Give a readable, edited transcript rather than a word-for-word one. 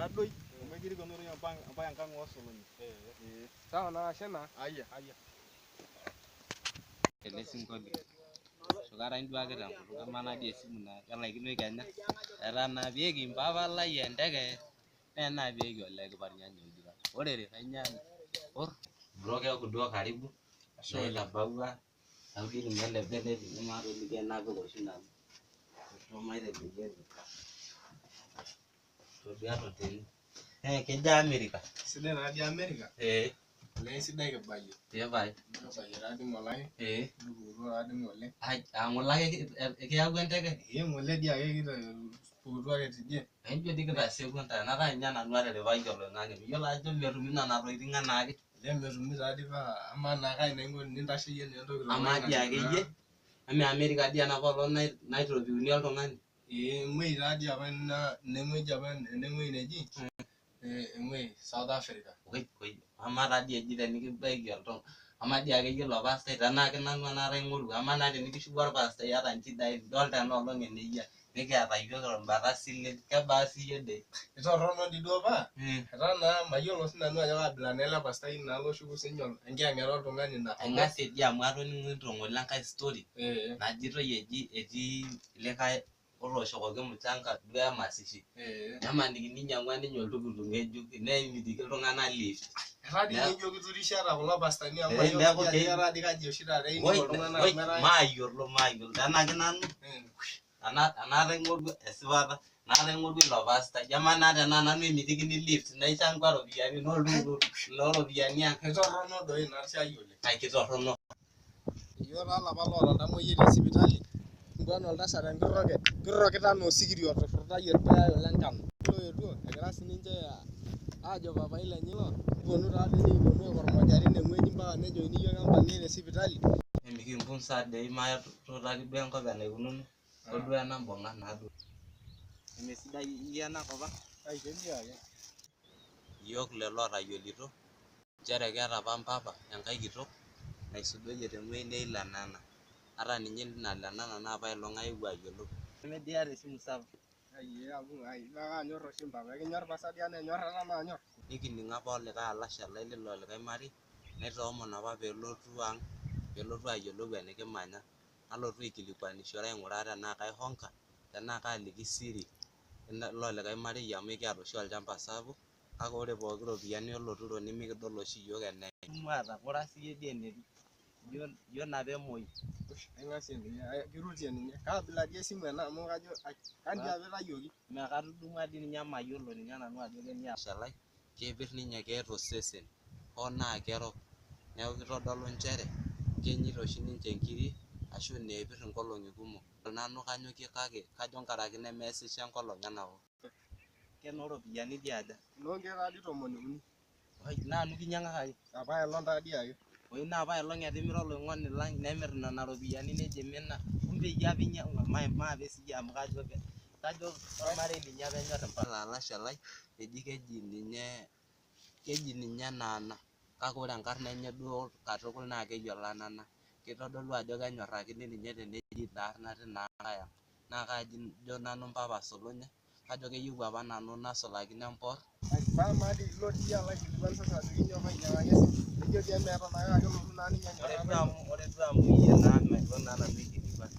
Nadoi, umegiri konoru apa yang kang wasolonyi. Sawa na shena. Aya. Ele singoli. Sugara indua kira kama na dia simu na kala kino Kenya. Era na biegi mpapa la yendege. Na biegi ole kibarnya nyojira. Orere kanya. Broke kudua karibu. Shela bawa. Audi ngale bele ni maro ni kena ko shina. Roma ile biegi. Tobia hotel. Keja Amerika. Sidai na di Amerika. Le sidai ke baye. Dia baik. Baye radi ngolai. Duguru radi ngolai. Ngolai ke ya gwenteke. Ngolai dia ke kita puru ake tidie. Enjo dikita sekunta na ta nya na nuare le bayo lo ngane. Yo la jo merumina na roiti ngana ake. Le merumi radi ba amana kai nengo nintashe ye nendo. Amadi ake ye. Ame Amerika dia na polo Nairobi uni oltung'ani. Mwei radi apa na nemwei Japan nemwei neji. Mwei South Africa. Koi amara dia jida nikibaiki oltong. Amadi ake ye lo pasta tanake nanu anara ing'oru. Amana tenikishubuar pasta yata nchidai dolta nolong eneyia. Nikiata iyiok embata silen kebaa siyie de. Itorrono di duo pa? Etaa naa mayiolo sinanu ajo kaabila naa ele pastai naa loshuku sinye enkiyang'eta oltung'ani naa. Eng'asie dii amu atoning'ito ng'ole enkae story. Najitoi etii likae otoshokoki mchanga duo emasishi. Nemanikini inyang'ua ninye oltukutuk ng'ejuk nemitiki iltung'anak lift. Etaa dii ng'ejuk iturishata kulo pastani amu mayiolo etaa dii kaji oshi taata eini iltung'anak metaa. Mayiolo tenaki nanu. Anata ing'orua esipata. Nata ing'orua ilo pasta. Jamaa naa tenaa nanu emitikini lift naishangua ropiyiani noltukutuk looropiyiani ang'. Itorrono doi ina siai oleng. Kitorrono. Iyiok taa lapa loota iltamoyia te sipitali. Nkuan oltasat enkiroket. Kirrokita naa osikiria oturrurrutayie irpuyayo lenkano. Loetuo egira sininche aajo papai lenye ilo kipwonu taatoi nikipwonu aikormojari inewueji mpaka nejokini iyiok empalai te sipitali. Mikimpunsa dei matutaki duo enkop enaikununo. Oduo ena mbong'a naaduo. Mesidai iyie enakop ang'. Kelio ake. Iyiok lelo otayiolito nchere keeta apa mpapa enkae kitok naisudoyie tewuei neilanana. Ata ninye ina lenana naa apaelong' aewuo ayiolou. Nemedii iyata esimu sapuk. Kaanyor oshi mpapa. Ekinyor pasa dii enaa enyorrata naanyor. Nikining' apa olikae alashe lai lilo likae marei naitoomon apa peelotu ang' peelotu ayiolou enikimanya. Nalotu aikilikwanishore aing'uraa tenaa kaihonka tenaa kaaliki siri ilo likae marei amu kiata oshi olchamba sapuk. Kake ore pooki ropiyiani oloturo nemikidol oshi iyiok eneim. Atapora siyie dii enetiu. Ijo ina peemoi. Aing'asie ninye kirutie ninye. Kaabila dii esimu ena amu kajo kandi apa itayioki. Katudung'ua dii ninye mayiolo ninye nanu ajo keniaa. Shalai kepirr ninye keeta osesen hoo naa kerok. Neeku kitodolu nchere kenyita oshi ninche nkiri ashu neepirr inkolong'i kumok. Nanu kanyokie kake kajo nkaraki nemeesisho enkolong' enakop. Kenooropiyiani dii aja? Noonkeek taadii 13. Nanu kinyang'akaki. Apaelong taadii ake. Ina apaelong etimira oloing'oni lang' nemirr nena ropiyiani nejo imina. Kumbe iyie apa inyang'ua maape siyie amu kajo ormarei linyi apa enyorr impala alashe lai eji keji ninye Naana. Kake ore enkarna enye duo katukul naa keji Olanana. Kitodolu ajo kenyorrakini ninye teneji ina arna tina nkae ang'. Naa kajo nanu mpapa Solonye. Kajo keyieu apa nanu nasulakino emporr. Maa dii ilo dii alo aikilikuan sasa ajoki nyoo mainyang'aki esimu. Nijo dii emeeta naa kelotu naa ninye enyorrata. Ore duo amu iyie naa maiko naa nanu aikilikuan.